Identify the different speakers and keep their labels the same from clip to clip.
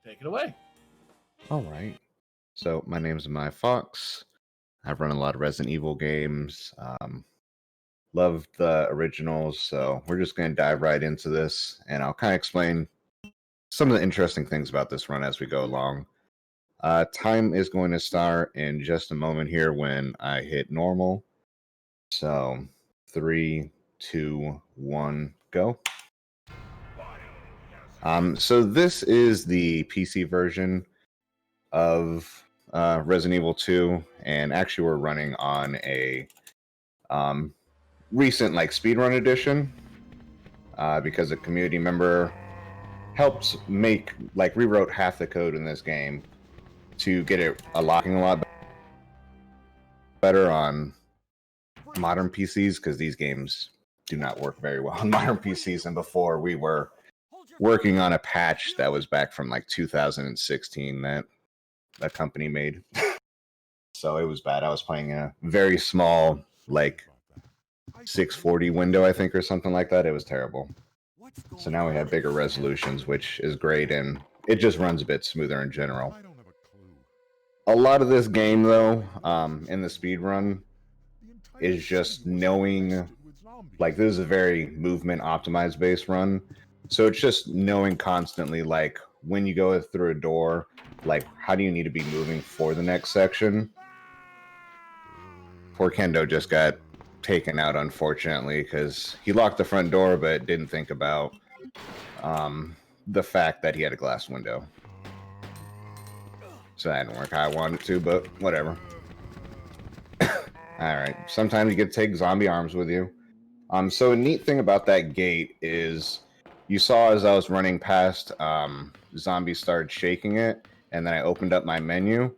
Speaker 1: Take it away.
Speaker 2: All right. So my name's Mai Fox. I've run a lot of Resident Evil games. Love the originals, so we're just going to dive right into this, and I'll kind of explain some of the interesting things about this run as we go along. Time is going to start in just a moment here when I hit normal. So 3, 2, 1, go. So this is the PC version of Resident Evil 2, and actually we're running on a recent speedrun edition because a community member helped make rewrote half the code in this game to get it locking a lot better on modern PCs, because these games do not work very well on modern PCs. And before, we were working on a patch that was back from 2016 that a company made. So it was bad. I was playing in a very small 640 window, I think, or something like that. It was terrible. So now we have bigger resolutions, which is great, and it just runs a bit smoother in general. A lot of this game, though, in the speed run, is just knowing, this is a very movement optimized base run. So it's just knowing constantly, when you go through a door, how do you need to be moving for the next section? Poor Kendo just got taken out, unfortunately, because he locked the front door but didn't think about the fact that he had a glass window. So that didn't work how I wanted it to, but whatever. Alright, sometimes you get to take zombie arms with you. So a neat thing about that gate is, you saw as I was running past, zombies started shaking it, and then I opened up my menu.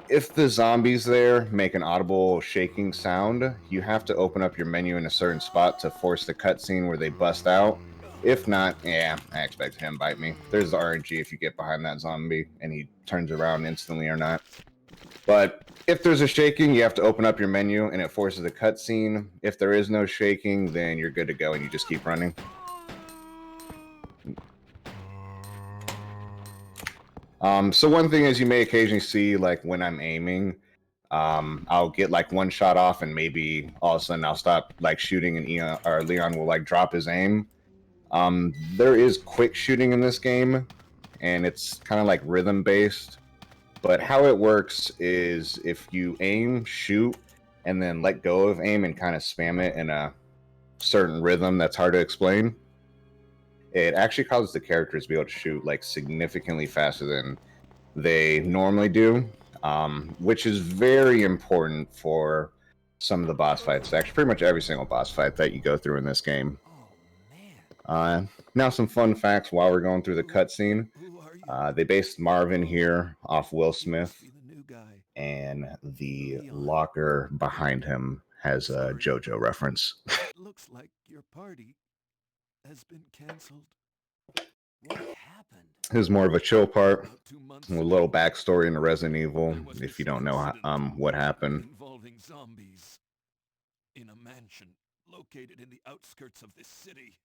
Speaker 2: If the zombies there make an audible shaking sound, you have to open up your menu in a certain spot to force the cutscene where they bust out. If not, yeah, I expect him to bite me. There's the RNG if you get behind that zombie and he turns around instantly or not. But if there's a shaking, you have to open up your menu and it forces a cutscene. If there is no shaking, then you're good to go and you just keep running. So one thing is, you may occasionally see, when I'm aiming, I'll get one shot off and maybe all of a sudden I'll stop shooting and Leon will drop his aim. There is quick shooting in this game, and it's kind of rhythm based. But how it works is, if you aim, shoot, and then let go of aim and kind of spam it in a certain rhythm that's hard to explain, it actually causes the characters to be able to shoot significantly faster than they normally do, which is very important for some of the boss fights. Actually, pretty much every single boss fight that you go through in this game. Now some fun facts while we're going through the cutscene. They based Marvin here off Will Smith, and the locker behind him has a JoJo reference.
Speaker 3: Looks like your party has been canceled. What happened?
Speaker 2: This is more of a chill part, a little backstory into Resident Evil, if you don't know what happened.
Speaker 3: Involving zombies in a mansion located in the outskirts of this city.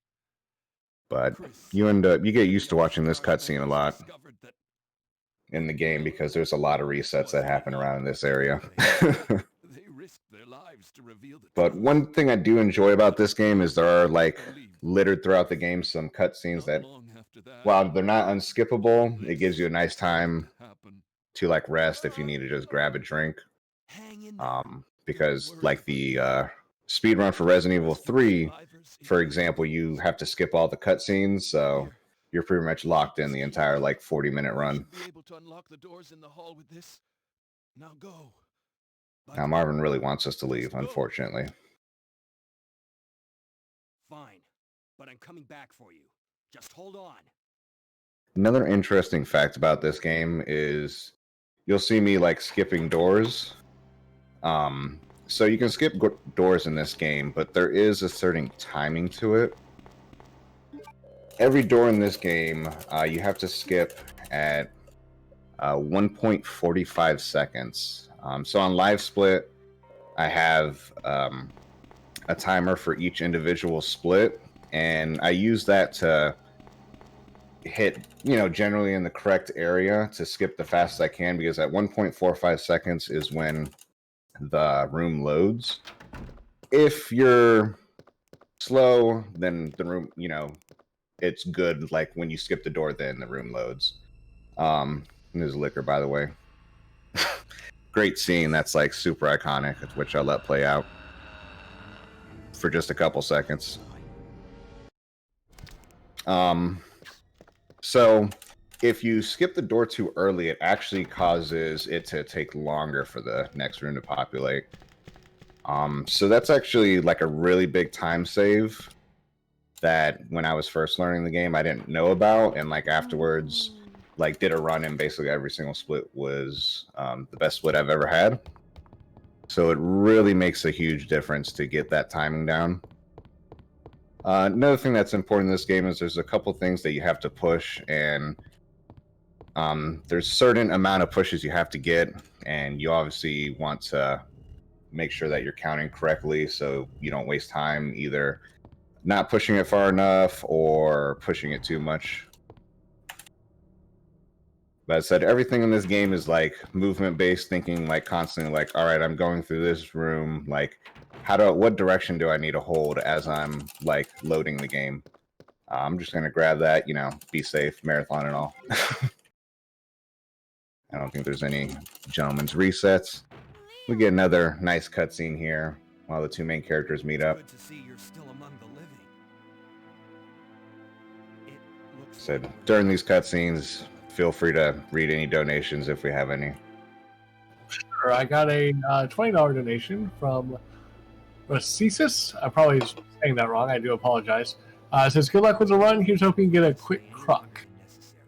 Speaker 2: But you get used to watching this cutscene a lot in the game, because there's a lot of resets that happen around this area.
Speaker 3: They risked their lives to reveal the
Speaker 2: But one thing I do enjoy about this game is there are littered throughout the game some cutscenes that, while they're not unskippable, it gives you a nice time to rest if you need to just grab a drink. Because the speedrun for Resident Evil 3, for example, you have to skip all the cutscenes, so you're pretty much locked in the entire 40-minute run.
Speaker 3: Be able to unlock the doors in the hall with this. Now go.
Speaker 2: Now Marvin really wants us to leave, unfortunately.
Speaker 4: Fine, but I'm coming back for you. Just hold on.
Speaker 2: Another interesting fact about this game is, you'll see me skipping doors. So you can skip doors in this game, but there is a certain timing to it. Every door in this game, you have to skip at 1.45 seconds. So on Live Split, I have a timer for each individual split, and I use that to hit, you know, generally in the correct area to skip the fastest I can, because at 1.45 seconds is when the room loads. If you're slow, then the room, you know, it's good. Like when you skip the door, then the room loads. There's liquor, by the way. Great scene. That's like super iconic, which I'll let play out for just a couple seconds. So if you skip the door too early, it actually causes it to take longer for the next room to populate. So that's actually like a really big time save that when I was first learning the game, I didn't know about. And like afterwards, like did a run and basically every single split was the best split I've ever had. So it really makes a huge difference to get that timing down. Another thing that's important in this game is there's a couple things that you have to push, and there's a certain amount of pushes you have to get, and you obviously want to make sure that you're counting correctly so you don't waste time either not pushing it far enough or pushing it too much. But I said everything in this game is like movement based, thinking like constantly like, all right, I'm going through this room, like what direction do I need to hold as I'm like loading the game? I'm just gonna grab that, you know, be safe, marathon and all. I don't think there's any gentleman's resets. We get another nice cutscene here while the two main characters meet up.
Speaker 4: Good to see you're still among the living. It looks
Speaker 2: Said
Speaker 4: like
Speaker 2: during these cutscenes, feel free to read any donations if we have any.
Speaker 1: Sure, I got a $20 donation from Racesis. I probably saying that wrong. I do apologize. It says, good luck with the run. Here's hoping you get a quick croc.
Speaker 4: necessary.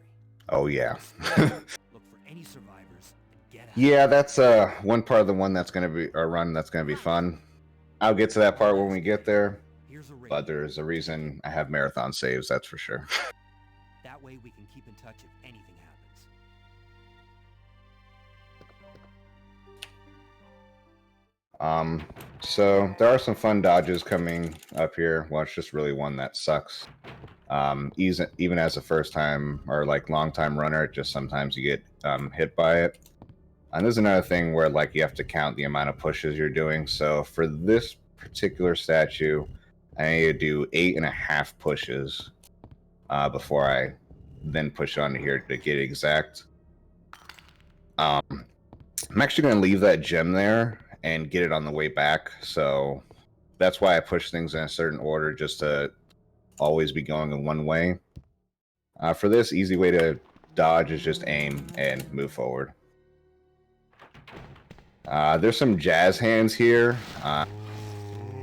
Speaker 2: Oh yeah.
Speaker 4: Look for any survivors and get out.
Speaker 2: Yeah, that's one part of the one that's gonna be a run that's gonna be fun. I'll get to that part when we get there,
Speaker 4: Here's a ring.
Speaker 2: but there's a reason I have marathon saves, that's for sure.
Speaker 4: That way we can keep in touch if anything happens.
Speaker 2: So there are some fun dodges coming up here. Well, it's just really one that sucks. Even as a first time or like long time runner, it just sometimes you get hit by it. And there's another thing where like you have to count the amount of pushes you're doing. So for this particular statue, I need to do 8.5 pushes before I then push onto here to get exact. I'm actually going to leave that gem there and get it on the way back. So that's why I push things in a certain order, just to always be going in one way. For this, easy way to dodge is just aim and move forward. There's some jazz hands here.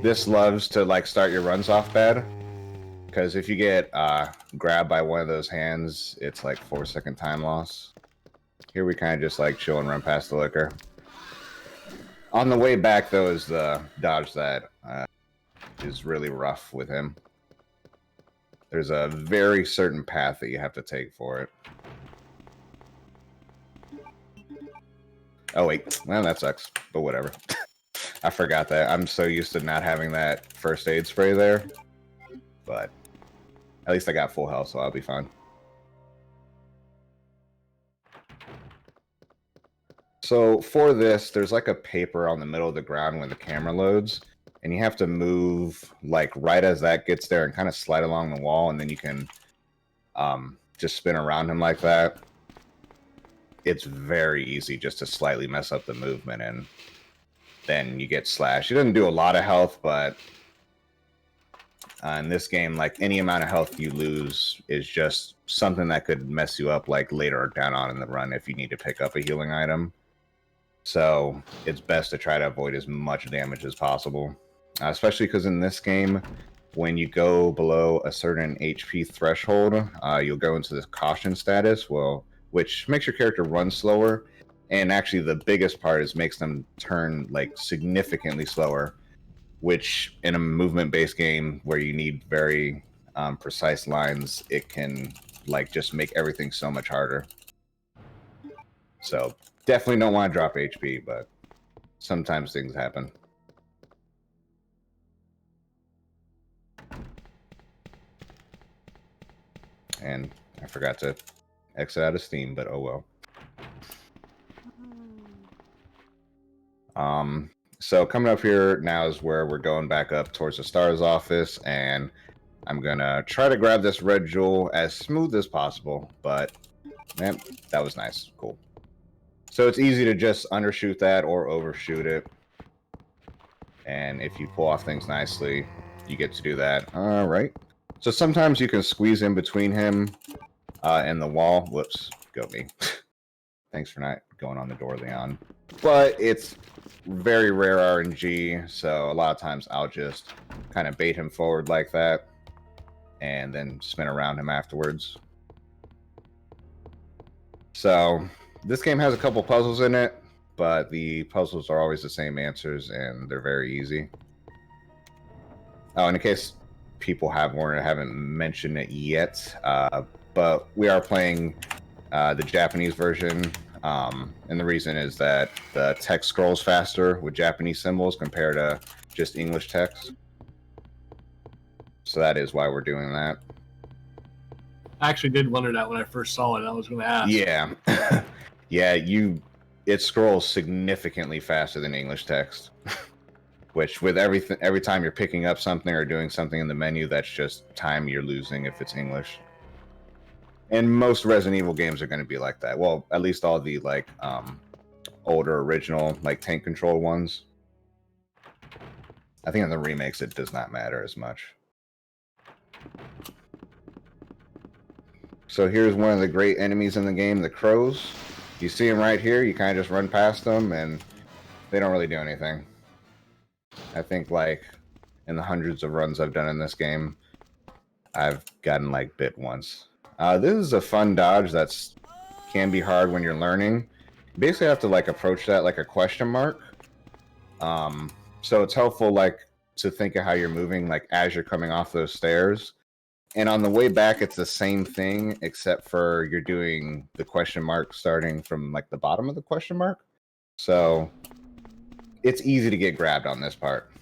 Speaker 2: This loves to like start your runs off bad, because if you get grabbed by one of those hands, it's like 4-second time loss. Here we kind of just like chill and run past the liquor. On the way back, though, is the dodge that is really rough with him. There's a very certain path that you have to take for it. Oh, wait. Well, that sucks, but whatever. I forgot that. I'm so used to not having that first aid spray there. But at least I got full health, so I'll be fine. So for this, there's like a paper on the middle of the ground when the camera loads, and you have to move like right as that gets there and kind of slide along the wall, and then you can just spin around him like that. It's very easy just to slightly mess up the movement, and then you get slashed. He doesn't do a lot of health, but in this game, like any amount of health you lose is just something that could mess you up like later down on in the run if you need to pick up a healing item. So it's best to try to avoid as much damage as possible, especially because in this game, when you go below a certain HP threshold, you'll go into this caution status, which makes your character run slower. And actually, the biggest part is makes them turn like significantly slower, which in a movement-based game where you need very precise lines, it can like just make everything so much harder. So definitely don't want to drop HP, but sometimes things happen. And I forgot to exit out of Steam, but oh well. So coming up here now is where we're going back up towards the Star's office, and I'm gonna try to grab this red jewel as smooth as possible, but man, that was nice. Cool. So it's easy to just undershoot that or overshoot it. And if you pull off things nicely, you get to do that. All right. So sometimes you can squeeze in between him and the wall. Whoops, go me. Thanks for not going on the door, Leon. But it's very rare RNG, so a lot of times I'll just kind of bait him forward like that and then spin around him afterwards. So this game has a couple puzzles in it, but the puzzles are always the same answers and they're very easy. Oh, and in case people haven't mentioned it yet, but we are playing the Japanese version, and the reason is that the text scrolls faster with Japanese symbols compared to just English text. So that is why we're doing that.
Speaker 1: I actually did wonder that when I first saw it. I was going to ask.
Speaker 2: Yeah. Yeah, it scrolls significantly faster than English text. Which with every time you're picking up something or doing something in the menu, that's just time you're losing if it's English. And most Resident Evil games are going to be like that. Well, at least all the like older original like tank control ones. I think in the remakes it does not matter as much. So here's one of the great enemies in the game, the crows. You see them right here, you kind of just run past them and they don't really do anything. I think like in the hundreds of runs I've done in this game, I've gotten like bit once. This is a fun dodge that's can be hard when you're learning. You basically have to like approach that like a question mark. So it's helpful like to think of how you're moving like as you're coming off those stairs. And on the way back, it's the same thing, except for you're doing the question mark starting from like the bottom of the question mark. So it's easy to get grabbed on this part.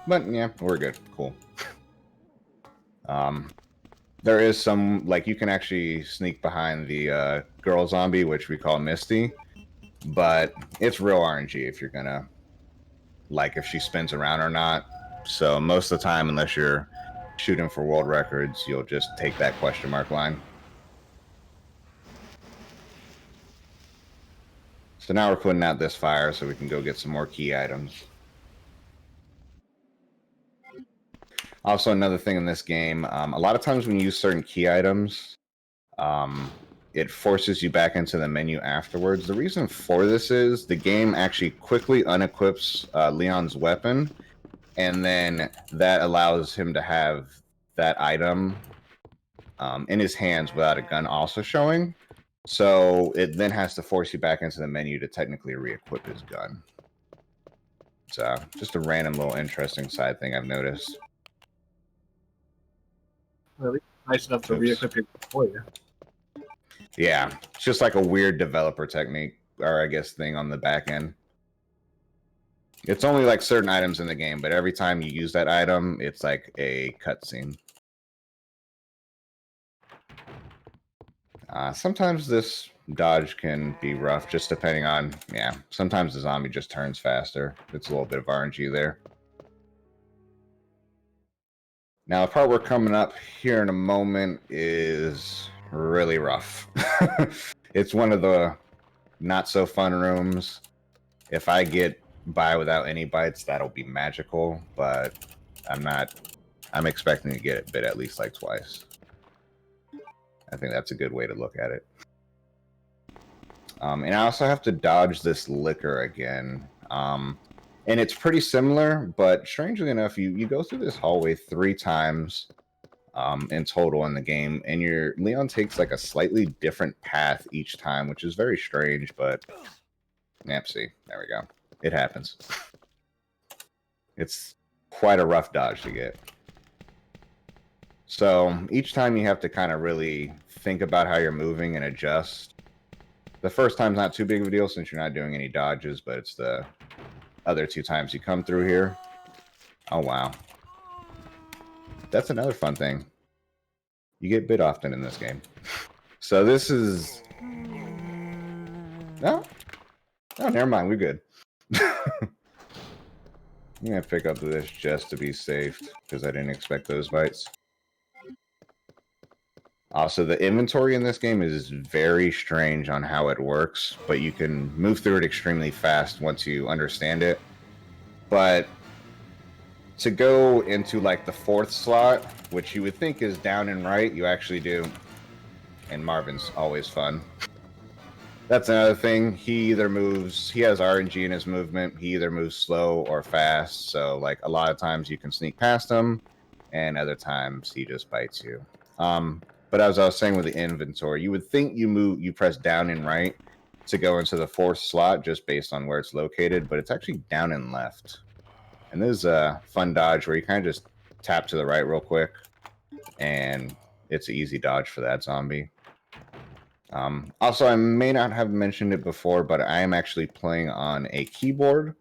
Speaker 2: But yeah, we're good. Cool. There is some, like, you can actually sneak behind the girl zombie, which we call Misty. But it's real RNG if you're gonna, like, if she spins around or not. So most of the time, unless you're shooting for world records, you'll just take that question mark line. So now we're putting out this fire so we can go get some more key items. Also, another thing in this game, a lot of times when you use certain key items, it forces you back into the menu afterwards. The reason for this is the game actually quickly unequips Leon's weapon, and then that allows him to have that item in his hands without a gun also showing. So it then has to force you back into the menu to technically re-equip his gun. So just a random little interesting side thing I've noticed.
Speaker 1: Really nice enough to re-equip your for you.
Speaker 2: Yeah, it's just like a weird developer technique, or I guess thing on the back end. It's only like certain items in the game, but every time you use that item, it's like a cutscene. Sometimes this dodge can be rough, just depending on, yeah, sometimes the zombie just turns faster. It's a little bit of RNG there. Now, the part we're coming up here in a moment is really rough. It's one of the not so fun rooms. If I get by without any bites, that'll be magical, but I'm expecting to get it bit at least like twice. I think that's a good way to look at it. And I also have to dodge this liquor again. And it's pretty similar, but strangely enough, you go through this hallway 3 times in total in the game, and Leon takes like a slightly different path each time, which is very strange, but yep, see, there we go. It happens. It's quite a rough dodge to get. So each time you have to kind of really think about how you're moving and adjust. The first time's not too big of a deal since you're not doing any dodges, but it's the other 2 times you come through here. Oh, wow. That's another fun thing. You get bit often in this game. So this is... No? Oh, never mind. We're good. I'm going to pick up this just to be safe, because I didn't expect those bites. Also, the inventory in this game is very strange on how it works, but you can move through it extremely fast once you understand it. But to go into like the 4th slot, which you would think is down and right, you actually do. And Marvin's always fun. That's another thing. He has RNG in his movement. He either moves slow or fast. So like a lot of times you can sneak past him, and other times he just bites you. But as I was saying with the inventory, you would think you press down and right to go into the 4th slot just based on where it's located, but it's actually down and left. And there's a fun dodge where you kind of just tap to the right real quick, and it's an easy dodge for that zombie. Also, I may not have mentioned it before, but I am actually playing on a keyboard.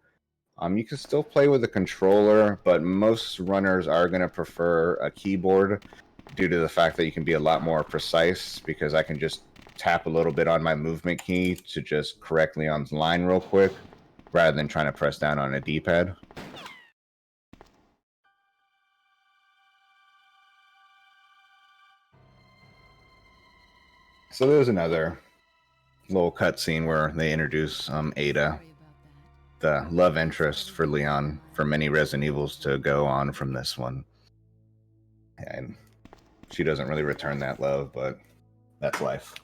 Speaker 2: You can still play with a controller, but most runners are going to prefer a keyboard due to the fact that you can be a lot more precise, because I can just tap a little bit on my movement key to just correctly on the line real quick, rather than trying to press down on a D-pad. So there's another little cutscene where they introduce Ada, the love interest for Leon, for many Resident Evils to go on from this one. And she doesn't really return that love, but that's life.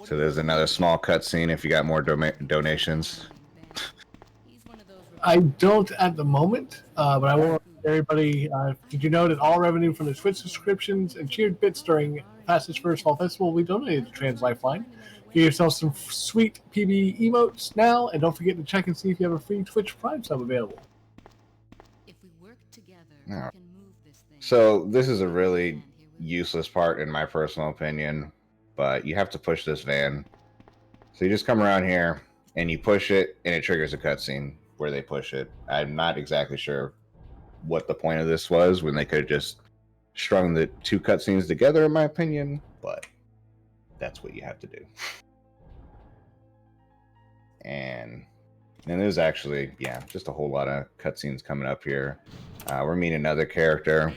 Speaker 2: So there's another small cutscene if you got more donations.
Speaker 1: I don't at the moment, but I will remind everybody. Did you know that all revenue from the Twitch subscriptions and cheered bits during Fastest First Fall Festival will be donated to Trans Lifeline? Get yourself some sweet PB emotes now, and don't forget to check and see if you have a free Twitch Prime sub available.
Speaker 5: If we work together,
Speaker 2: No.
Speaker 5: we can move this thing.
Speaker 2: So this is a really useless part in my personal opinion, but you have to push this van. So you just come around here and you push it, and it triggers a cutscene where they push it. I'm not exactly sure what the point of this was, when they could have just strung the 2 cutscenes together, in my opinion, but that's what you have to do. And there's actually, just a whole lot of cutscenes coming up here. We're meeting another character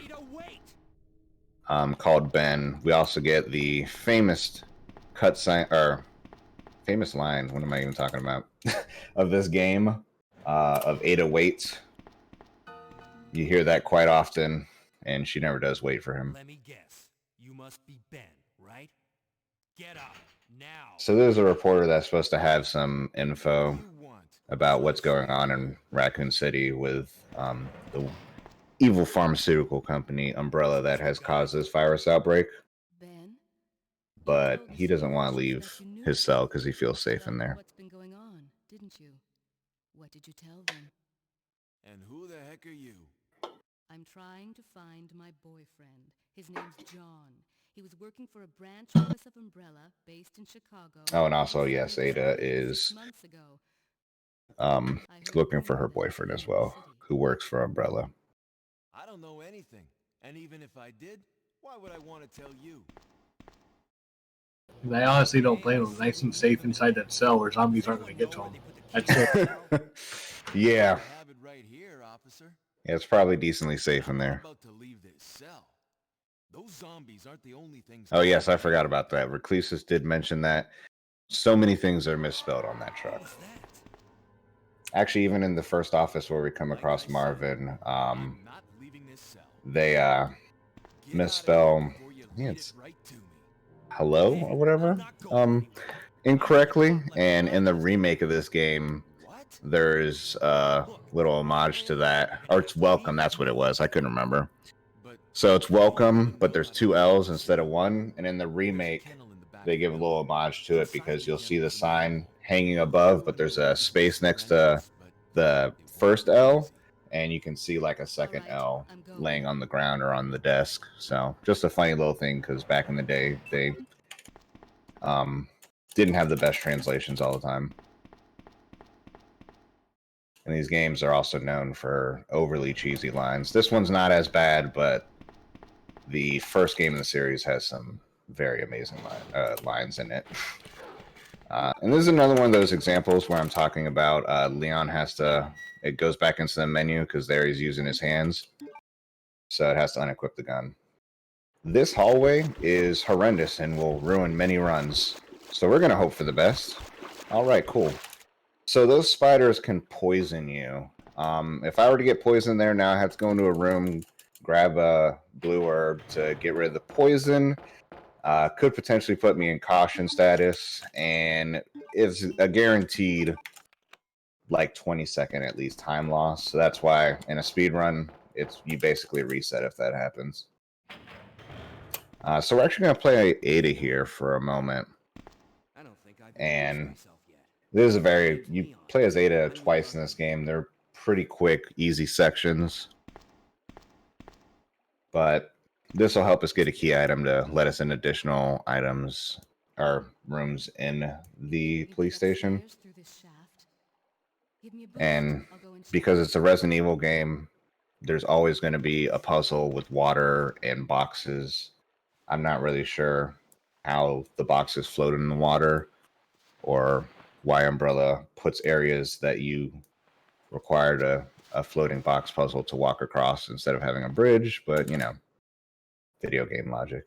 Speaker 2: called Ben. We also get the famous famous line, what am I even talking about, of this game, of Ada waits. You hear that quite often, and she never does wait for him.
Speaker 4: Let me guess. You must be Ben, right? Get up now.
Speaker 2: So there's a reporter that's supposed to have some info about what's going on in Raccoon City with the evil pharmaceutical company Umbrella that has caused this virus outbreak.
Speaker 5: Ben,
Speaker 2: But he doesn't want to leave his cell because he feels safe in there.
Speaker 5: What's been going on, didn't you? What did you tell them?
Speaker 3: And who the heck are you?
Speaker 5: I'm trying to find my boyfriend. His name's John. He was working for a branch office of Umbrella based in Chicago.
Speaker 2: Oh, and also, yes, Ada is
Speaker 5: months ago.
Speaker 2: looking for her boyfriend as well, who works for Umbrella.
Speaker 3: I don't know anything. And even if I did, why would I want to tell you?
Speaker 1: And I honestly don't blame him. Nice and safe inside that cell where zombies aren't going to get to him. That's it.
Speaker 2: Yeah.
Speaker 3: I have it right here, officer.
Speaker 2: Yeah, it's probably decently safe in there.
Speaker 3: I'm about to leave this cell. Those zombies aren't the only things.
Speaker 2: Oh, yes, I forgot about that. Reclusus did mention that. So many things are misspelled on that truck.
Speaker 3: What's that?
Speaker 2: Actually, even in the first office where we come across Marvin,
Speaker 3: I'm not leaving this cell.
Speaker 2: they
Speaker 3: Get out of
Speaker 2: misspell,
Speaker 3: here before you
Speaker 2: I think
Speaker 3: lead
Speaker 2: it's
Speaker 3: it right to me.
Speaker 2: hello or whatever, incorrectly. And in the remake of this game,
Speaker 3: What?
Speaker 2: there's a little homage to that. Or it's welcome, that's what it was. I couldn't remember.
Speaker 3: But
Speaker 2: So it's welcome, but there's 2 L's instead of 1. And in the remake, they give a little homage to it because you'll see the sign hanging above, but there's a space next to the first L, and you can see like a second L laying on the ground or on the desk. So just a funny little thing, because back in the day, they didn't have the best translations all the time. And these games are also known for overly cheesy lines. This one's not as bad, but the first game in the series has some very amazing lines in it. And this is another one of those examples where I'm talking about Leon has to... It goes back into the menu because there he's using his hands. So it has to unequip the gun. This hallway is horrendous and will ruin many runs. So we're going to hope for the best. All right, cool. So those spiders can poison you. If I were to get poisoned there now, I have to go into a room, grab a blue herb to get rid of the poison. Could potentially put me in caution status, and it's a guaranteed like 20-second at least time loss. So that's why in a speed run, you basically reset if that happens. So we're actually going to play Ada here for a moment.
Speaker 4: I don't think I've
Speaker 2: And
Speaker 4: myself yet.
Speaker 2: this is you play as Ada twice in this game. They're pretty quick, easy sections. But this will help us get a key item to let us in additional items or rooms in the police station. And because it's a Resident Evil game, there's always going to be a puzzle with water and boxes. I'm not really sure how the boxes float in the water or why Umbrella puts areas that you require a floating box puzzle to walk across instead of having a bridge, but, you know, video game logic.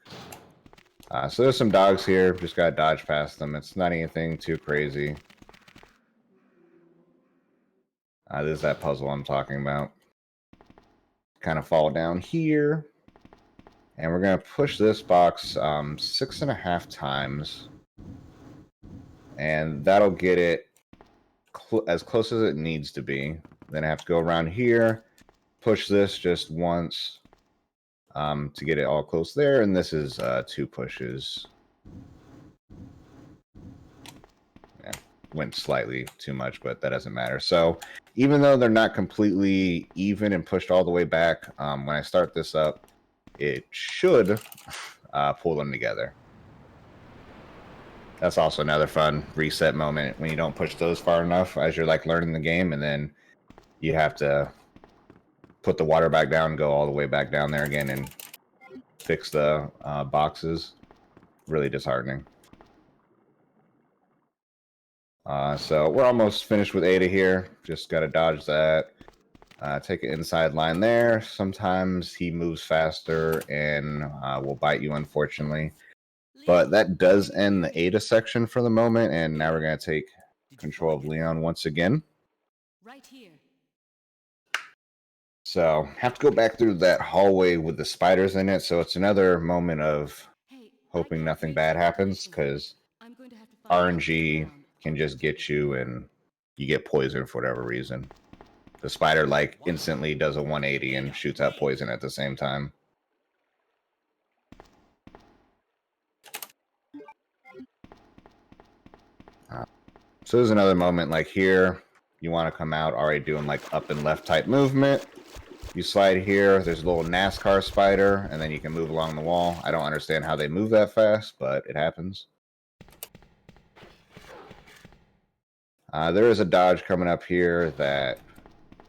Speaker 2: So there's some dogs here. Just got to dodge past them. It's not anything too crazy. This is that puzzle I'm talking about. Kind of fall down here. And we're going to push this box 6.5 times. And that'll get it as close as it needs to be. Then I have to go around here, push this just once to get it all close there. And this is 2 pushes. Yeah, went slightly too much, but that doesn't matter. So even though they're not completely even and pushed all the way back, when I start this up, it should pull them together. That's also another fun reset moment when you don't push those far enough as you're like learning the game, and then you have to put the water back down, go all the way back down there again, and fix the boxes. Really disheartening. So we're almost finished with Ada here. Just got to dodge that. Take an inside line there. Sometimes he moves faster and will bite you, unfortunately. But that does end the Ada section for the moment, and now we're going to take control of Leon once again.
Speaker 5: Right here.
Speaker 2: So, have to go back through that hallway with the spiders in it, so it's another moment of hoping nothing bad happens, because RNG can just get you and you get poisoned for whatever reason. The spider, like, instantly does a 180 and shoots out poison at the same time. So there's another moment like here. You want to come out already doing like up and left type movement. You slide here. There's a little NASCAR spider, and then you can move along the wall. I don't understand how they move that fast, but it happens. There is a dodge coming up here that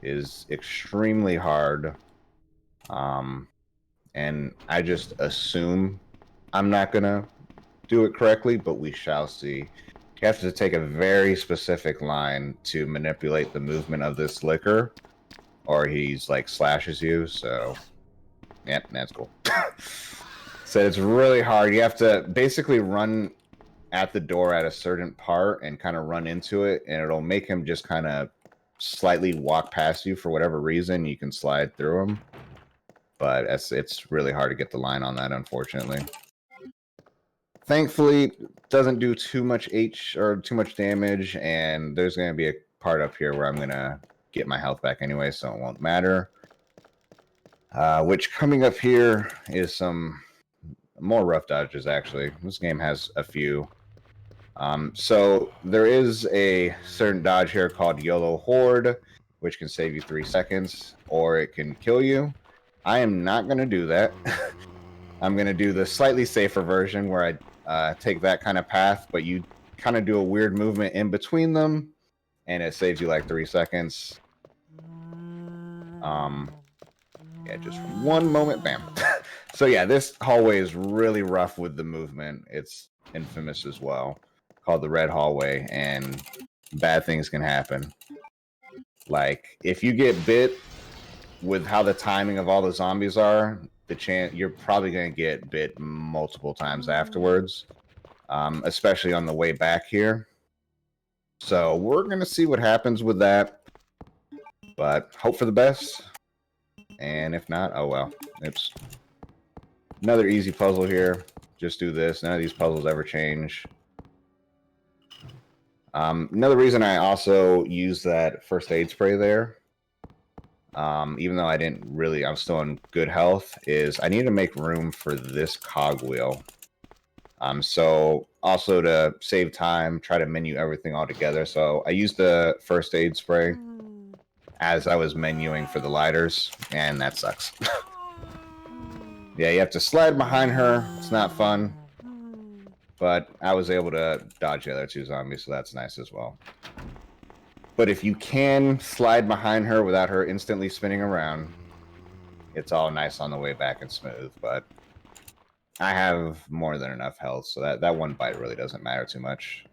Speaker 2: is extremely hard. And I just assume I'm not going to do it correctly, but we shall see. You have to take a very specific line to manipulate the movement of this liquor, or he's like slashes you. So, yeah, that's cool. So it's really hard. You have to basically run at the door at a certain part and kind of run into it, and it'll make him just kind of slightly walk past you for whatever reason. You can slide through him, but it's really hard to get the line on that, unfortunately. Thankfully, doesn't do too much too much damage, and there's going to be a part up here where I'm going to get my health back anyway, so it won't matter. Which coming up here is some more rough dodges, actually. This game has a few. So there is a certain dodge here called YOLO Horde, which can save you 3 seconds, or it can kill you. I am not going to do that. I'm going to do the slightly safer version where I take that kind of path, but you kind of do a weird movement in between them, and it saves you like 3 seconds. Yeah, just one moment, bam. So yeah, this hallway is really rough with the movement. It's infamous as well, called the Red Hallway, and bad things can happen. Like, if you get bit with how the timing of all the zombies are, the chance you're probably going to get bit multiple times afterwards, especially on the way back here. So we're going to see what happens with that, but hope for the best. And if not, oh well. It's another easy puzzle here. Just do this. None of these puzzles ever change. Another reason I also use that first aid spray there, even though I was still in good health, is I need to make room for this cogwheel. So also to save time, try to menu everything all together. So I used the first aid spray as I was menuing for the lighters, and that sucks. Yeah, you have to slide behind her. It's not fun. But I was able to dodge the other two zombies, so that's nice as well. But if you can slide behind her without her instantly spinning around, it's all nice on the way back and smooth. But I have more than enough health, so that one bite really doesn't matter too much.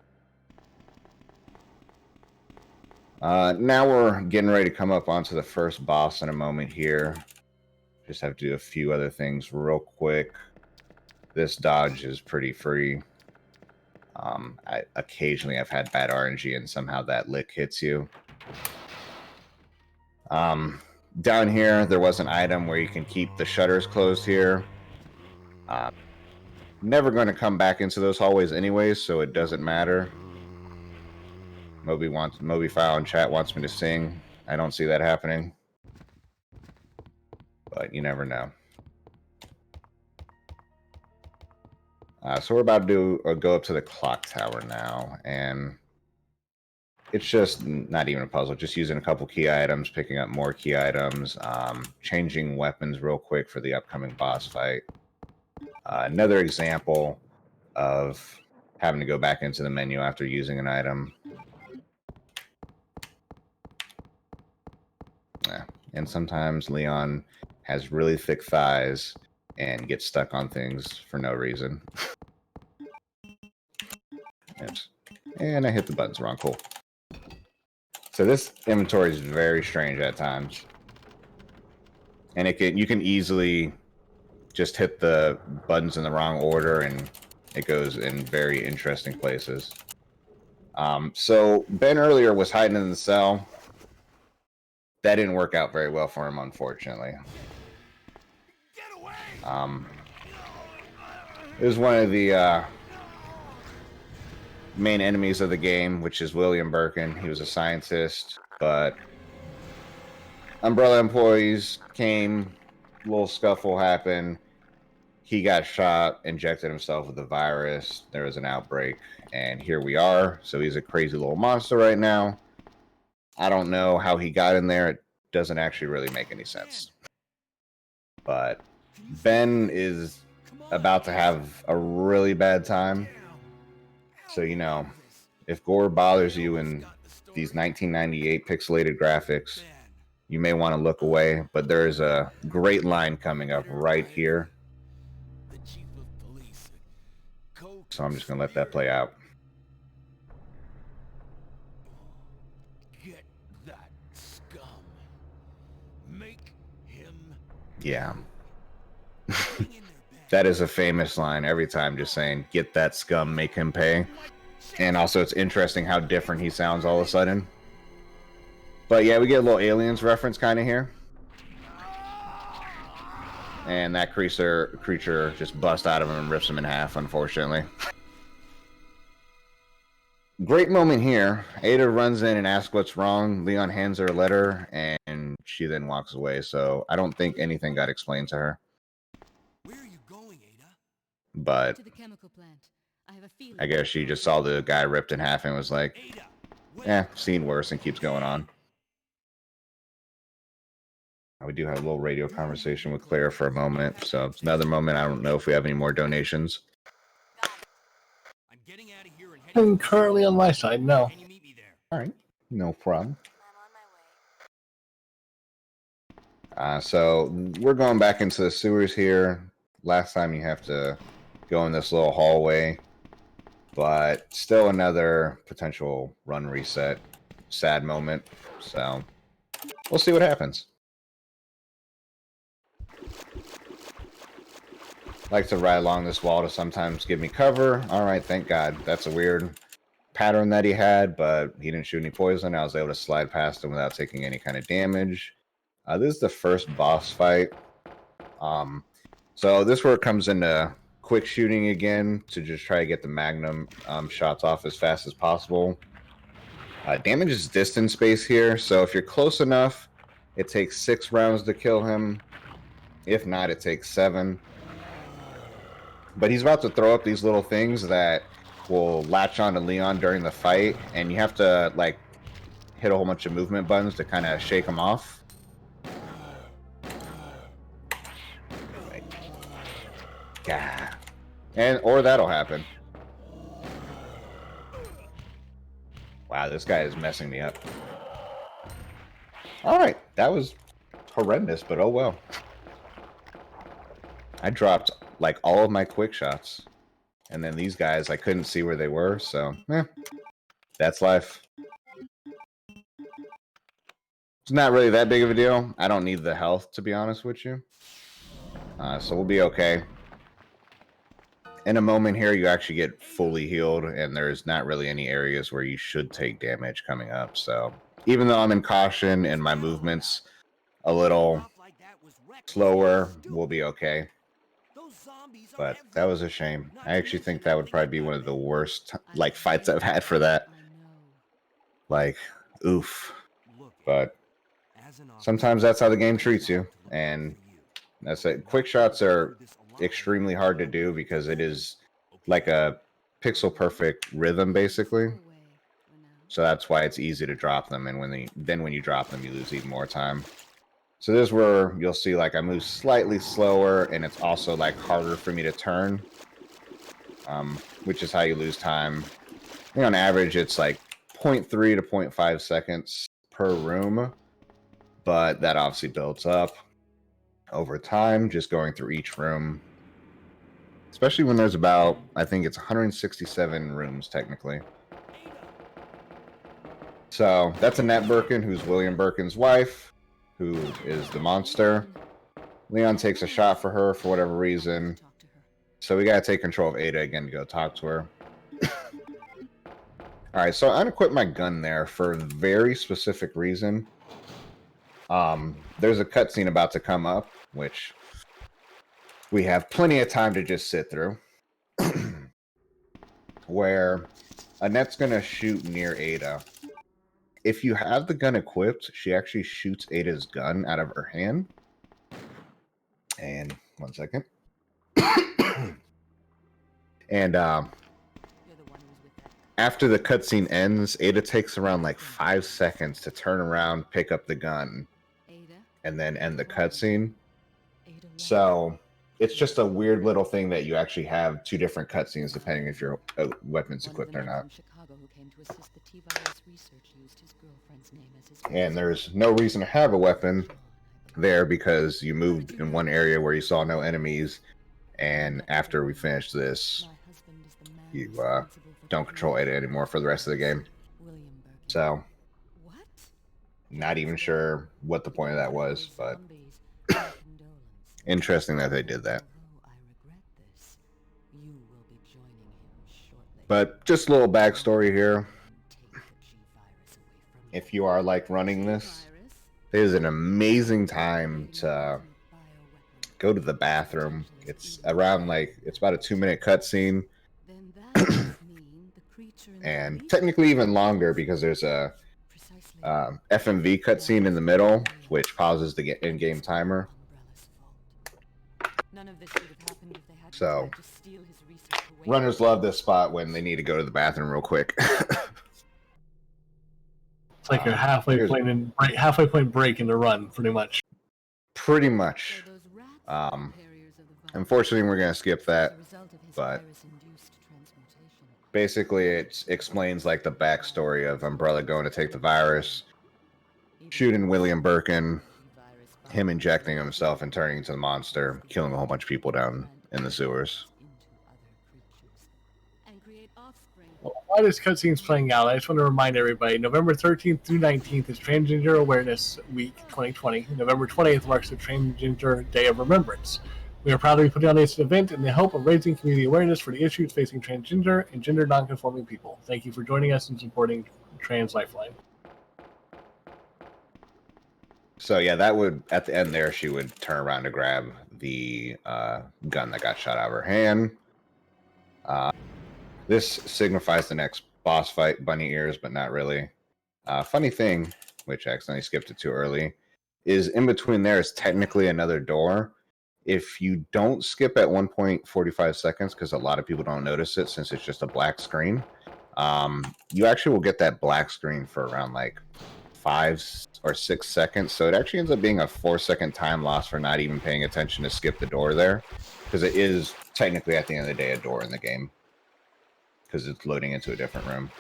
Speaker 2: Now we're getting ready to come up onto the first boss in a moment here. Just have to do a few other things real quick. This dodge is pretty free. Occasionally I've had bad RNG and somehow that lick hits you. Down here, there was an item where you can keep the shutters closed here. Never going to come back into those hallways anyways, so it doesn't matter. Moby File in chat wants me to sing. I don't see that happening. But you never know. So we're about to go up to the clock tower now, and it's just not even a puzzle, just using a couple key items, picking up more key items, changing weapons real quick for the upcoming boss fight. Another example of having to go back into the menu after using an item. Yeah. And sometimes Leon has really thick thighs and gets stuck on things for no reason. Oops. And I hit the buttons wrong. Cool. So this inventory is very strange at times. And you can easily just hit the buttons in the wrong order and it goes in very interesting places. So Ben earlier was hiding in the cell. That didn't work out very well for him, unfortunately. It was one of the main enemies of the game, which is William Birkin. He was a scientist, but Umbrella employees came, a little scuffle happened. He got shot, injected himself with the virus. There was an outbreak, and here we are. So he's a crazy little monster right now. I don't know how he got in there. It doesn't actually really make any sense. But Ben is about to have a really bad time. So, you know, if gore bothers you in these 1998 pixelated graphics, you may want to look away. But there's a great line coming up right here. So I'm just going to let that play out.
Speaker 3: Get that scum. Make him.
Speaker 2: Yeah. That is a famous line every time, just saying, get that scum, make him pay. And also it's interesting how different he sounds all of a sudden. But yeah, we get a little Aliens reference kind of here. And that creature just busts out of him and rips him in half, unfortunately. Great moment here. Ada runs in and asks what's wrong. Leon hands her a letter, and she then walks away. So I don't think anything got explained to her.
Speaker 4: Where are you going, Ada?
Speaker 2: But
Speaker 5: To the chemical plant. I have a feeling.
Speaker 2: I guess she just saw the guy ripped in half and was like,
Speaker 4: Ada,
Speaker 2: seen worse, and keeps going on. We do have a little radio conversation with Claire for a moment. So it's another moment. I don't know if we have any more donations.
Speaker 4: I'm getting out of here and heading.
Speaker 1: And currently on my side, no.
Speaker 4: Can you meet me there?
Speaker 2: All right. No problem. So we're going back into the sewers here. Last time you have to go in this little hallway, but still another potential run reset. Sad moment. So we'll see what happens. Like to ride along this wall to sometimes give me cover. All right, thank God. That's a weird pattern that he had, but he didn't shoot any poison. I was able to slide past him without taking any kind of damage. This is the first boss fight. So this where it comes into quick shooting again to just try to get the magnum shots off as fast as possible. Damage is distance based here, so if you're close enough, it takes 6 rounds to kill him. If not, it takes 7. But he's about to throw up these little things that will latch on to Leon during the fight, and you have to like hit a whole bunch of movement buttons to kind of shake him off. Yeah, or that'll happen. Wow, this guy is messing me up. All right, that was horrendous, but oh well. I dropped like all of my quick shots, and then these guys, I couldn't see where they were, so that's life. It's not really that big of a deal. I don't need the health, to be honest with you. So we'll be okay. In a moment here, you actually get fully healed, and there's not really any areas where you should take damage coming up. So even though I'm in caution and my movements a little slower, we'll be okay. But that was a shame. I actually think that would probably be one of the worst like fights I've had for that. Like, oof. But sometimes that's how the game treats you, and that's it. Quick shots are extremely hard to do because it is like a pixel perfect rhythm basically. So that's why it's easy to drop them, and when you drop them, you lose even more time. So this is where you'll see like I move slightly slower, and it's also like harder for me to turn, which is how you lose time. I think on average it's like 0.3 to 0.5 seconds per room, but that obviously builds up over time just going through each room, especially when there's about, I think it's 167 rooms technically. So that's Annette Birkin, who's William Birkin's wife, who is the monster. Leon takes a shot for her for whatever reason, so we gotta take control of Ada again to go talk to her. Alright, so I unequipped my gun there for a very specific reason. There's a cutscene about to come up, which we have plenty of time to just sit through, where Annette's gonna shoot near Ada. If you have the gun equipped, she actually shoots Ada's gun out of her hand. And 1 second. And after the cutscene ends, Ada takes around like 5 seconds to turn around, pick up the gun, and then end the cutscene. So it's just a weird little thing that you actually have 2 different cutscenes depending if your weapon's equipped or not. And there's no reason to have a weapon there because you moved in one area where you saw no enemies, and after we finish this, you don't control Ada anymore for the rest of the game. So, not even sure what the point of that was, but interesting that they did that. But just a little backstory here. If you are like running this, it is an amazing time to go to the bathroom. It's around like, it's about a 2-minute cutscene. And technically even longer because there's a FMV cutscene in the middle, which pauses the in-game timer. So, runners love this spot when they need to go to the bathroom real quick.
Speaker 1: It's like a halfway point break in the run, pretty much.
Speaker 2: Pretty much. Unfortunately, we're going to skip that, but basically it explains like the backstory of Umbrella going to take the virus, shooting William Birkin, him injecting himself and turning into the monster, killing a whole bunch of people down in the sewers.
Speaker 5: And create offspring.
Speaker 1: While this cutscene's playing out, I just want to remind everybody, November 13th through 19th is Transgender Awareness Week 2020. November 20th marks the Transgender Day of Remembrance. We are proud to be putting on this event in the hope of raising community awareness for the issues facing transgender and gender nonconforming people. Thank you for joining us and supporting Trans Lifeline.
Speaker 2: So yeah, that would, at the end there, she would turn around to grab the gun that got shot out of her hand. This signifies the next boss fight, bunny ears, but not really. Funny thing, which I accidentally skipped it too early, is in between there is technically another door. If you don't skip at 1.45 seconds, because a lot of people don't notice it since it's just a black screen, you actually will get that black screen for around like 5 or 6 seconds. So it actually ends up being a 4-second time loss for not even paying attention to skip the door there, because it is technically at the end of the day a door in the game, because it's loading into a different room.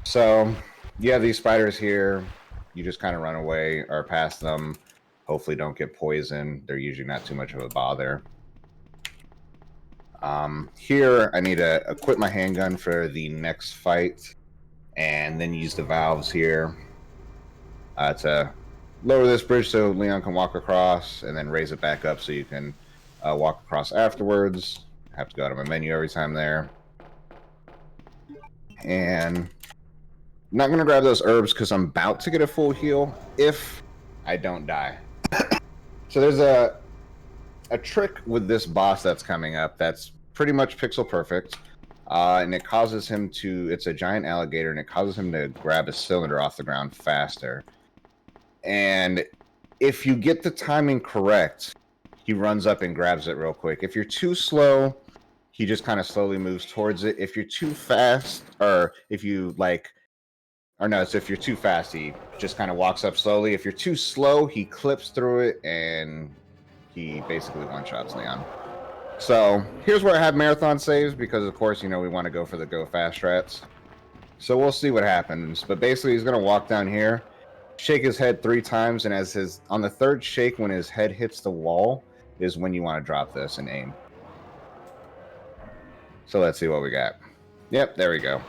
Speaker 2: So you have these spiders here. You just kind of run away or past them. Hopefully don't get poisoned. They're usually not too much of a bother. Here, I need to equip my handgun for the next fight, and then use the valves here to lower this bridge so Leon can walk across, and then raise it back up so you can walk across afterwards. I have to go out of my menu every time there. And I'm not going to grab those herbs because I'm about to get a full heal if I don't die. So there's a trick with this boss that's coming up that's pretty much pixel perfect, and it causes him to, it's a giant alligator, and it causes him to grab a cylinder off the ground faster. And if you get the timing correct, he runs up and grabs it real quick. If you're too slow, he just kind of slowly moves towards it. If you're too fast, or if you like, or no, so if you're too fast, he just kind of walks up slowly. If you're too slow, he clips through it, and he basically one-shots Leon. So here's where I have marathon saves, because of course, you know, we want to go for the go fast strats. So we'll see what happens. But basically, he's going to walk down here, shake his head 3 times, and as his, on the 3rd shake, when his head hits the wall, is when you want to drop this and aim. So let's see what we got. Yep, there we go.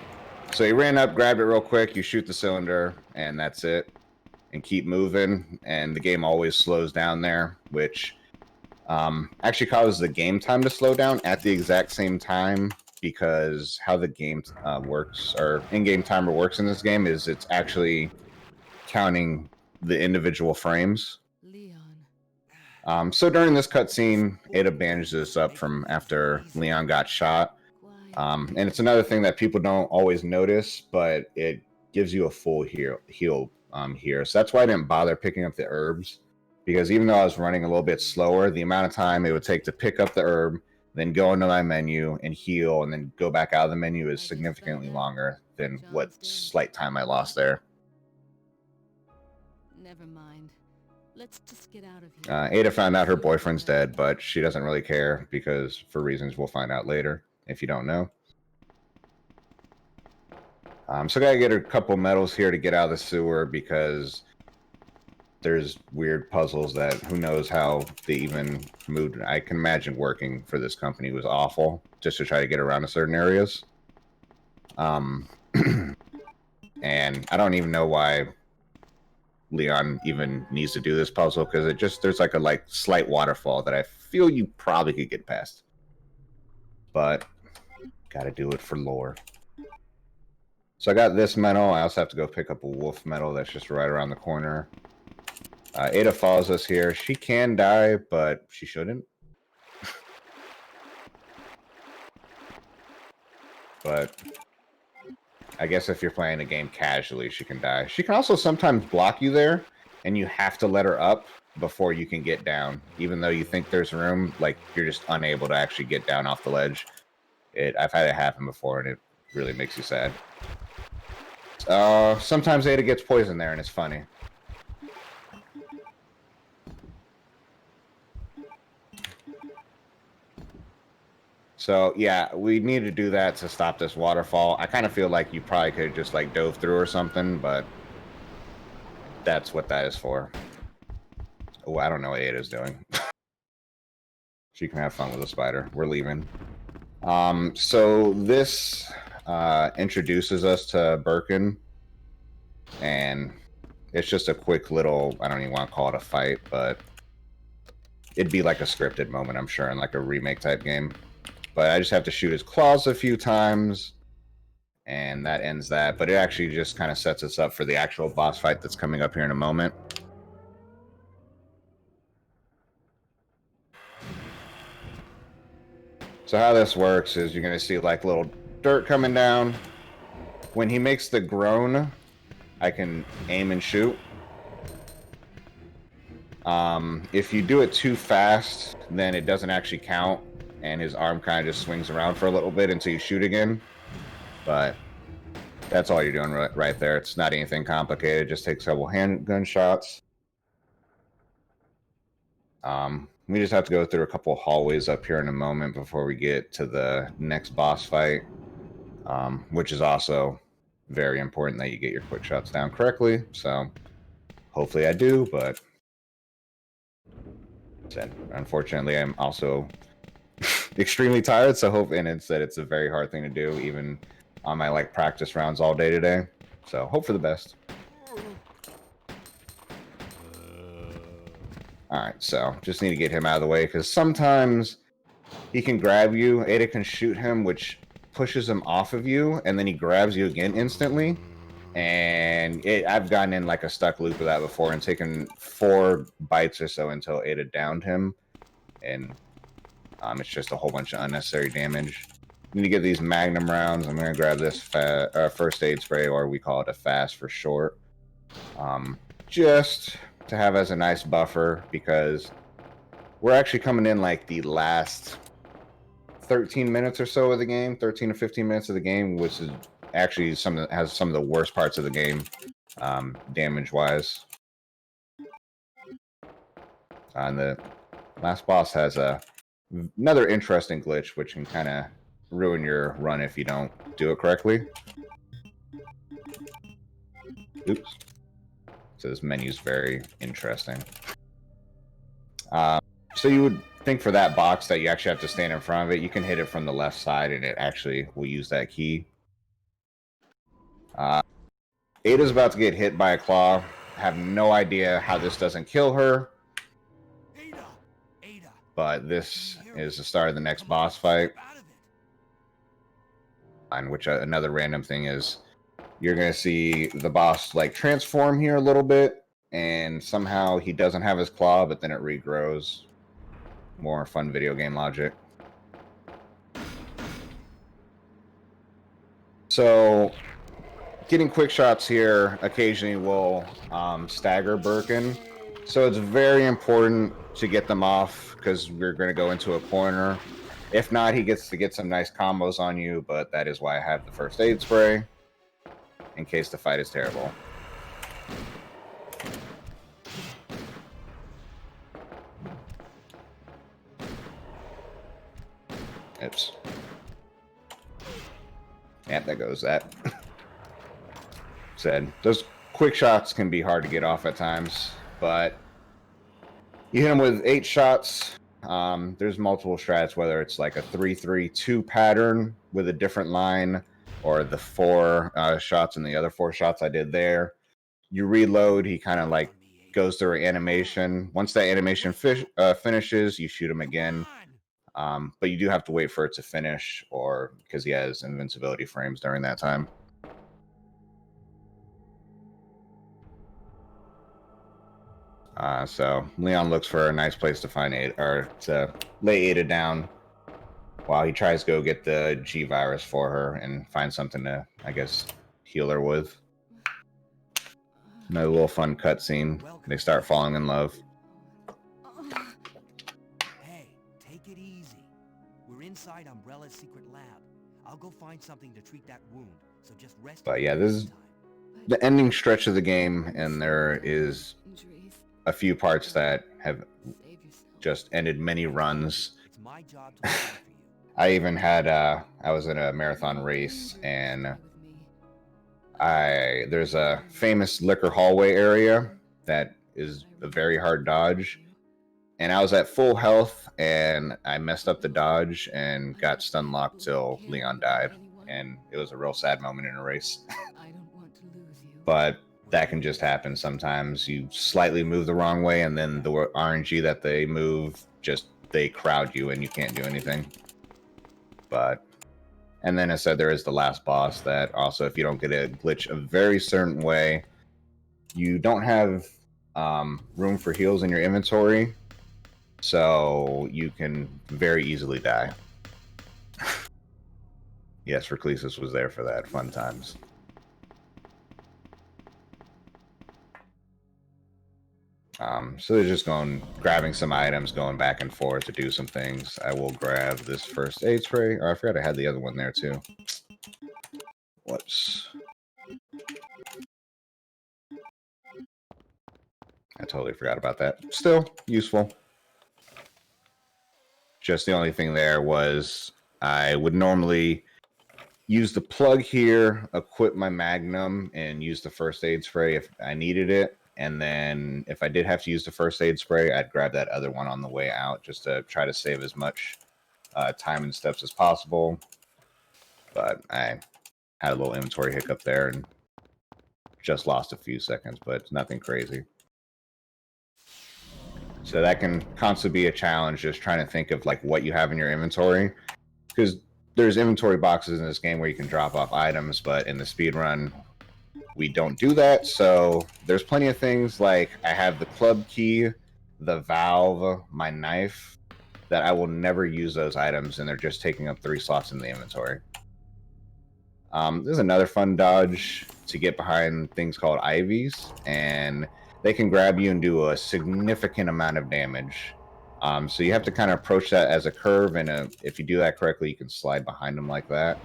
Speaker 2: So he ran up, grabbed it real quick, you shoot the cylinder, and that's it. And keep moving, and the game always slows down there, which actually causes the game time to slow down at the exact same time, because how the game works, or in-game timer works in this game, is it's actually counting the individual frames.
Speaker 5: Leon.
Speaker 2: So during this cutscene, Ada bandages us up from after Leon got shot. And it's another thing that people don't always notice, but it gives you a full heal here. So that's why I didn't bother picking up the herbs, because even though I was running a little bit slower, the amount of time it would take to pick up the herb, then go into my menu and heal, and then go back out of the menu is significantly longer than what slight time I lost there.
Speaker 5: Never mind. Let's just get out of here.
Speaker 2: Ada found out her boyfriend's dead, but she doesn't really care, because for reasons we'll find out later, if you don't know. So I gotta get a couple medals here to get out of the sewer, because there's weird puzzles that who knows how they even moved. I can imagine working for this company was awful, just to try to get around to certain areas. And I don't even know why Leon even needs to do this puzzle, because it just, there's like a slight waterfall that I feel you probably could get past. But gotta do it for lore. So I got this medal. I also have to go pick up a wolf medal that's just right around the corner. Ada follows us here. She can die, but she shouldn't. But I guess if you're playing the game casually, she can die. She can also sometimes block you there, and you have to let her up before you can get down. Even though you think there's room, like, you're just unable to actually get down off the ledge. I've had it happen before, and it really makes you sad. Sometimes Ada gets poisoned there, and it's funny. So, yeah, we need to do that to stop this waterfall. I kind of feel like you probably could have just, like, dove through or something, but that's what that is for. Oh, I don't know what Ada's doing. She can have fun with the spider. We're leaving. So this introduces us to Birkin, and it's just a quick little, I don't even want to call it a fight, but it'd be like a scripted moment, I'm sure, in like a remake type game. But I just have to shoot his claws a few times, and that ends that. But it actually just kind of sets us up for the actual boss fight that's coming up here in a moment. So how this works is you're going to see like little dirt coming down. When he makes the groan, I can aim and shoot. If you do it too fast, then it doesn't actually count, and his arm kind of just swings around for a little bit until you shoot again. But that's all you're doing right there. It's not anything complicated. It just takes a couple handgun shots. We just have to go through a couple hallways up here in a moment before we get to the next boss fight, which is also very important that you get your quick shots down correctly. So hopefully I do, but unfortunately I'm also extremely tired. So it's a very hard thing to do, even on my like practice rounds all day today. So hope for the best. Alright, so just need to get him out of the way, because sometimes he can grab you, Ada can shoot him, which pushes him off of you, and then he grabs you again instantly. And I've gotten in like a stuck loop of that before and taken 4 bites or so until Ada downed him. And it's just a whole bunch of unnecessary damage. Need to get these Magnum rounds. I'm going to grab this first aid spray, or we call it a fast for short. Just to have as a nice buffer, because we're actually coming in like the last 13 minutes or so of the game, 13 to 15 minutes of the game, which is actually has some of the worst parts of the game, damage wise. And the last boss has another interesting glitch, which can kind of ruin your run if you don't do it correctly. Oops. So this menu's very interesting. So you would think for that box that you actually have to stand in front of it. You can hit it from the left side, and it actually will use that key. Ada's about to get hit by a claw. Have no idea how this doesn't kill her. But this is the start of the next boss fight. On which another random thing is, you're going to see the boss like transform here a little bit, and somehow he doesn't have his claw, but then it regrows. More fun video game logic. So getting quick shots here occasionally will stagger Birkin. So it's very important to get them off, because we're going to go into a corner. If not, he gets to get some nice combos on you, but that is why I have the first aid spray, in case the fight is terrible. Oops. Yeah, there goes that. Said, those quick shots can be hard to get off at times, but you hit them with 8 shots. There's multiple strats, whether it's like a 3-3-2 pattern with a different line, or the 4 shots and the other 4 shots I did there. You reload, he kind of like goes through an animation. Once that animation finishes, you shoot him again. But you do have to wait for it to finish, or because he has invincibility frames during that time. So Leon looks for a nice place to find Ada, or to lay Ada down while he tries to go get the G virus for her and find something to, I guess, heal her with. Another little fun cutscene. They start falling in love.
Speaker 4: Hey, take it easy. We're inside Umbrella's secret lab. I'll go find something to treat that wound, so just rest.
Speaker 2: But yeah, this is the ending stretch of the game, and there is a few parts that have just ended many runs.
Speaker 4: It's my job to look out for you.
Speaker 2: I even had I was in a marathon race, and there's a famous liquor hallway area that is a very hard dodge. And I was at full health, and I messed up the dodge and got stun locked till Leon died. And it was a real sad moment in a race.
Speaker 5: I don't want to lose you.
Speaker 2: But that can just happen sometimes. You slightly move the wrong way, and then the RNG that they move, just they crowd you, and you can't do anything. But, and then I said there is the last boss that also, if you don't get a glitch a very certain way, you don't have room for heals in your inventory. So you can very easily die. Yes, Reclesis was there for that. Fun times. So they're just grabbing some items, going back and forth to do some things. I will grab this first aid spray. Oh, I forgot I had the other one there too. Whoops. I totally forgot about that. Still useful. Just the only thing there was I would normally use the plug here, equip my Magnum, and use the first aid spray if I needed it. And then if I did have to use the first aid spray, I'd grab that other one on the way out just to try to save as much time and steps as possible. But I had a little inventory hiccup there and just lost a few seconds, but nothing crazy. So that can constantly be a challenge, just trying to think of like what you have in your inventory, because there's inventory boxes in this game where you can drop off items, but in the speedrun, we don't do that. So there's plenty of things like I have the club key, the valve, my knife, that I will never use those items, and they're just taking up 3 slots in the inventory. There's another fun dodge to get behind things called Ivies, and they can grab you and do a significant amount of damage. So you have to kind of approach that as a curve, and if you do that correctly, you can slide behind them like that.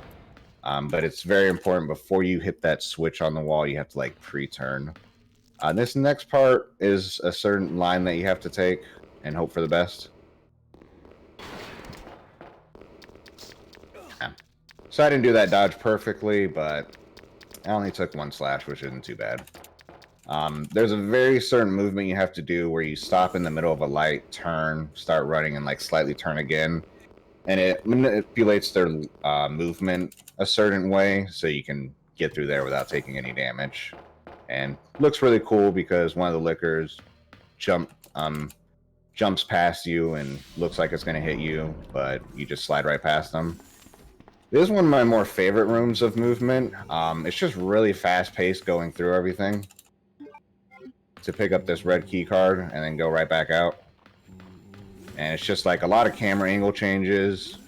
Speaker 2: But it's very important before you hit that switch on the wall, you have to like pre-turn. This next part is a certain line that you have to take and hope for the best. Yeah. So I didn't do that dodge perfectly, but I only took 1 slash, which isn't too bad. There's a very certain movement you have to do where you stop in the middle of a light, turn, start running, and like slightly turn again. And it manipulates their movement a certain way so you can get through there without taking any damage. And looks really cool because one of the lickers jumps past you and looks like it's going to hit you, but you just slide right past them. This is one of my more favorite rooms of movement. It's just really fast-paced going through everything. To pick up this red key card and then go right back out. And it's just like a lot of camera angle changes.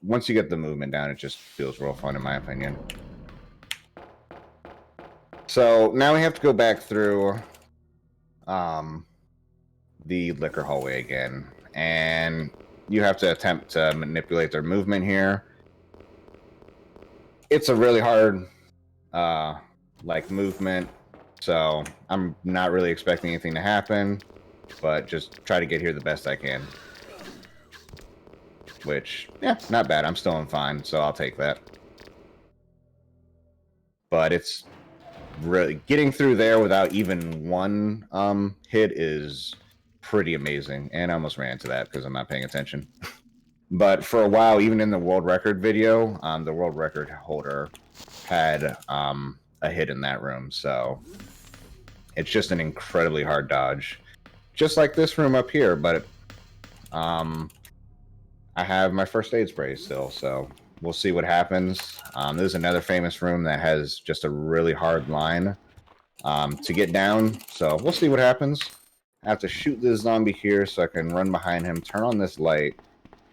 Speaker 2: Once you get the movement down, it just feels real fun in my opinion. So now we have to go back through the liquor hallway again. And you have to attempt to manipulate their movement here. It's a really hard movement. So I'm not really expecting anything to happen, but just try to get here the best I can. Which, yeah, not bad. I'm still fine, so I'll take that. But it's really getting through there without even one hit is pretty amazing. And I almost ran into that because I'm not paying attention. But for a while, even in the world record video, the world record holder had a hit in that room, so it's just an incredibly hard dodge, just like this room up here. But I have my first aid spray still, so we'll see what happens. There's another famous room that has just a really hard line to get down, so we'll see what happens. I have to shoot this zombie here so I can run behind him, turn on this light,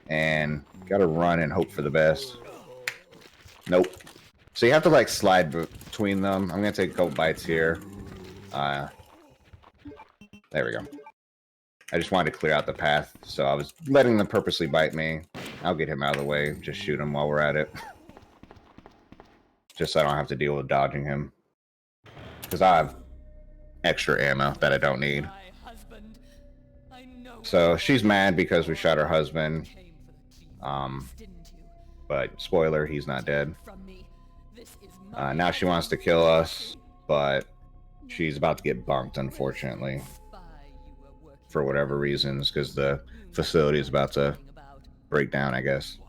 Speaker 2: and gotta run and hope for the best. Nope. So you have to like slide between them. I'm gonna take a couple bites here. There we go. I just wanted to clear out the path, so I was letting them purposely bite me. I'll get him out of the way. Just shoot him while we're at it. Just so I don't have to deal with dodging him. Because I have extra ammo that I don't need. So she's mad because we shot her husband. But spoiler, he's not dead. Now she wants to kill us, but she's about to get bunked, unfortunately, for whatever reasons, because the facility is about to break down, I guess.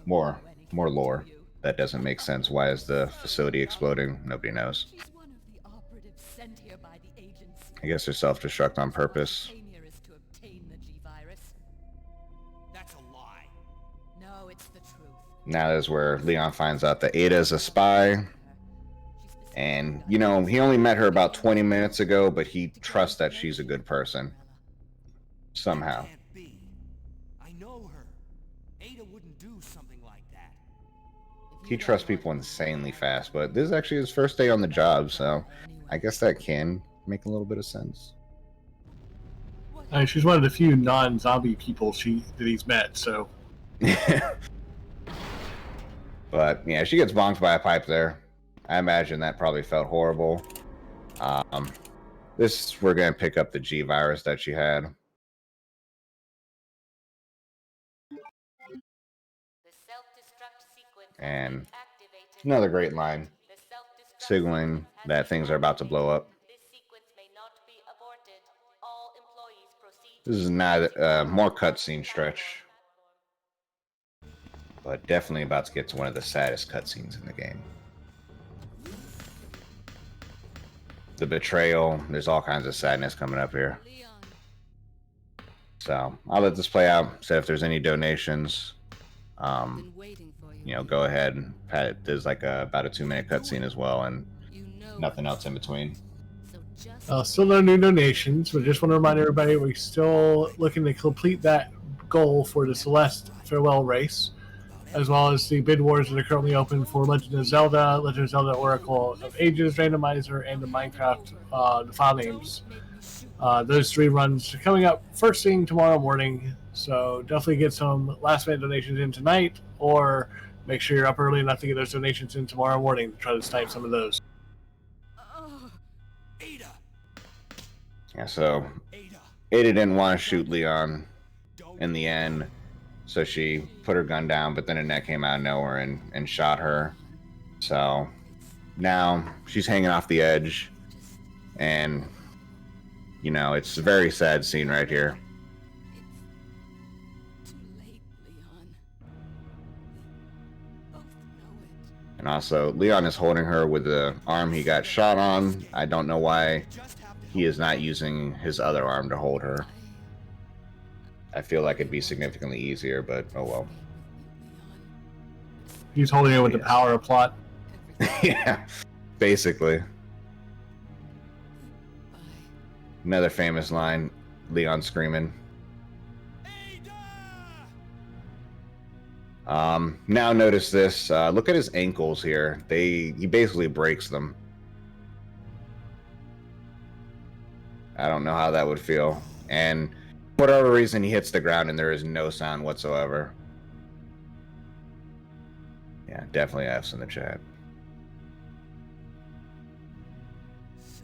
Speaker 2: More lore. That doesn't make sense. Why is the facility exploding? Nobody knows. I guess they're self-destruct on purpose.
Speaker 4: That's a lie.
Speaker 5: No, it's the truth.
Speaker 2: Now is where Leon finds out that Ada is a spy. And, you know, he only met her about 20 minutes ago, but he trusts that she's a good person. Somehow.
Speaker 4: Can't be. I know her. Ada wouldn't do something like that.
Speaker 2: He trusts people insanely fast, but this is actually his first day on the job, so I guess that can make a little bit of sense.
Speaker 1: I mean, she's one of the few non-zombie people that he's met, so...
Speaker 2: But, yeah, she gets bonked by a pipe there. I imagine that probably felt horrible. We're going to pick up the G virus that she had. And another great line, signaling that things are about to blow up. This is not more cutscene stretch, but definitely about to get to one of the saddest cutscenes in the game. The betrayal, there's all kinds of sadness coming up here. So I'll let this play out. So if there's any donations, you know, go ahead and there's like about a 2-minute cutscene as well, and nothing else in between.
Speaker 1: Still no new donations, but just want to remind everybody we're still looking to complete that goal for the Celeste farewell race, as well as the bid wars that are currently open for Legend of Zelda Oracle of Ages Randomizer, and the Minecraft the file names. Those 3 runs are coming up first thing tomorrow morning, so definitely get some last minute donations in tonight, or make sure you're up early enough to get those donations in tomorrow morning to try to snipe some of those.
Speaker 4: Ada.
Speaker 2: Yeah, so Ada didn't want to shoot Leon in the end, so she put her gun down, but then Annette came out of nowhere and shot her. So now she's hanging off the edge, and, you know, it's a very sad scene right here.
Speaker 5: Too late, Leon. We both know it.
Speaker 2: And also, Leon is holding her with the arm he got shot on. I don't know why he is not using his other arm to hold her. I feel like it'd be significantly easier, but oh well.
Speaker 1: He's holding it with the power of plot.
Speaker 2: Yeah, basically. Another famous line, Leon screaming. Now notice this. Look at his ankles here. He basically breaks them. I don't know how that would feel. And for whatever reason, he hits the ground and there is no sound whatsoever. Yeah, definitely F's in the chat.
Speaker 4: So,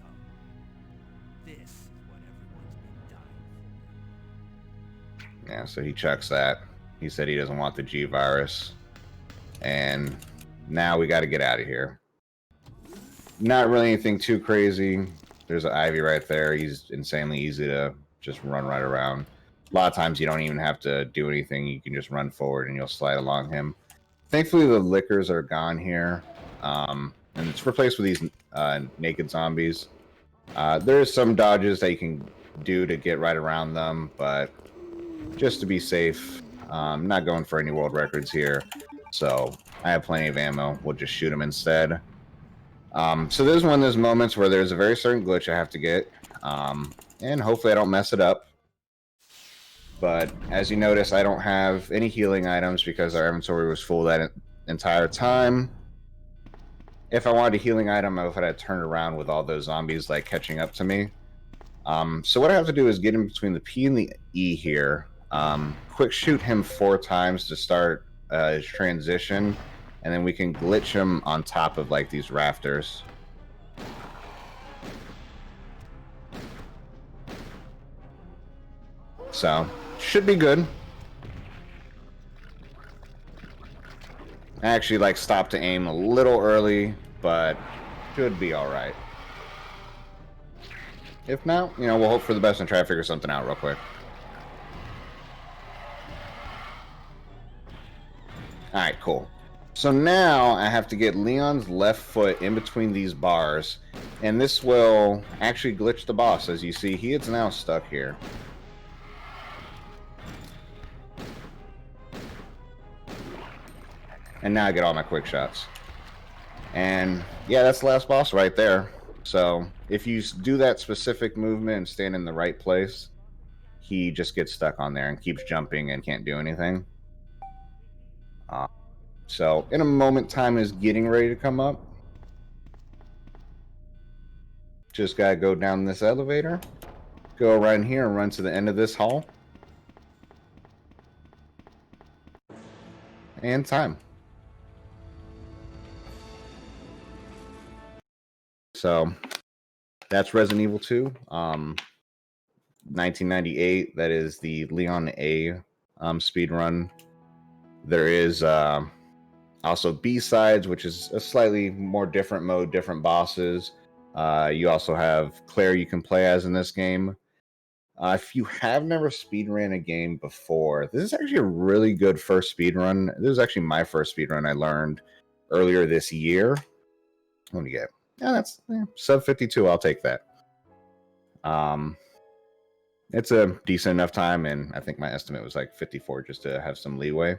Speaker 4: this is what everyone's been dying for.
Speaker 2: Yeah, so he chucks that. He said he doesn't want the G virus. And now we got to get out of here. Not really anything too crazy. There's an Ivy right there. He's insanely easy to just run right around. A lot of times you don't even have to do anything. You can just run forward and you'll slide along him. Thankfully, the liquors are gone here. And it's replaced with these naked zombies. There's some dodges that you can do to get right around them, but just to be safe, I'm not going for any world records here. So I have plenty of ammo. We'll just shoot him instead. So there's one of those moments where there's a very certain glitch I have to get. And hopefully I don't mess it up. But as you notice, I don't have any healing items because our inventory was full that entire time. If I wanted a healing item, I would have to turn around with all those zombies like catching up to me. So what I have to do is get in between the P and the E here. Quick shoot him 4 times to start his transition, and then we can glitch him on top of like these rafters. So should be good. I actually like stopped to aim a little early, but Should be all right. If not, we'll hope for the best and try to figure something out real quick. All right, cool. So now I have to get Leon's left foot in between these bars, and this will actually glitch the boss. As you see, he is now stuck here. And now I get all my quick shots. And yeah, that's the last boss right there. So if you do that specific movement and stand in the right place, he just gets stuck on there and keeps jumping and can't do anything. So in a moment, time is getting ready to come up. Just gotta go down this elevator, go around here and run to the end of this hall. And time. So that's Resident Evil 2, 1998. That is the Leon A speed run. There is also B-sides, which is a slightly more different mode, different bosses. You also have Claire you can play as in this game. If you have never speedrun a game before, this is actually a really good first speedrun. This is actually my first speedrun I learned earlier this year. What do you get? Yeah, that's sub 52. I'll take that. It's a decent enough time, and I think my estimate was like 54 just to have some leeway.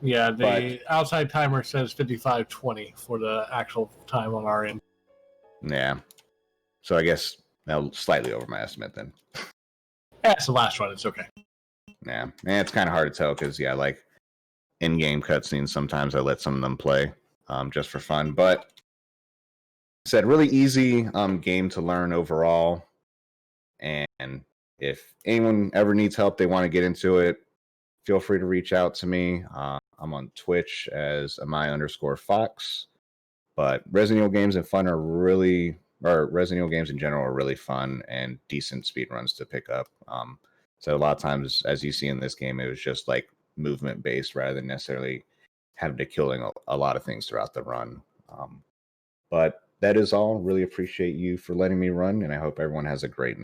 Speaker 1: Yeah, the outside timer says 55:20 for the actual time on our end.
Speaker 2: Yeah. So I guess slightly over my estimate then.
Speaker 1: Yeah, it's the last one. It's okay.
Speaker 2: Yeah. And it's kind of hard to tell because, yeah, like in-game cutscenes, sometimes I let some of them play just for fun. But said really easy game to learn overall. And if anyone ever needs help, they want to get into it, feel free to reach out to me. I'm on Twitch as Amai_Fox. But Resident Evil games and fun are really, or Resident Evil games in general are really fun and decent speedruns to pick up. So a lot of times, as you see in this game, it was just like movement based rather than necessarily having to killing a lot of things throughout the run. But that is all. Really appreciate you for letting me run, and I hope everyone has a great night.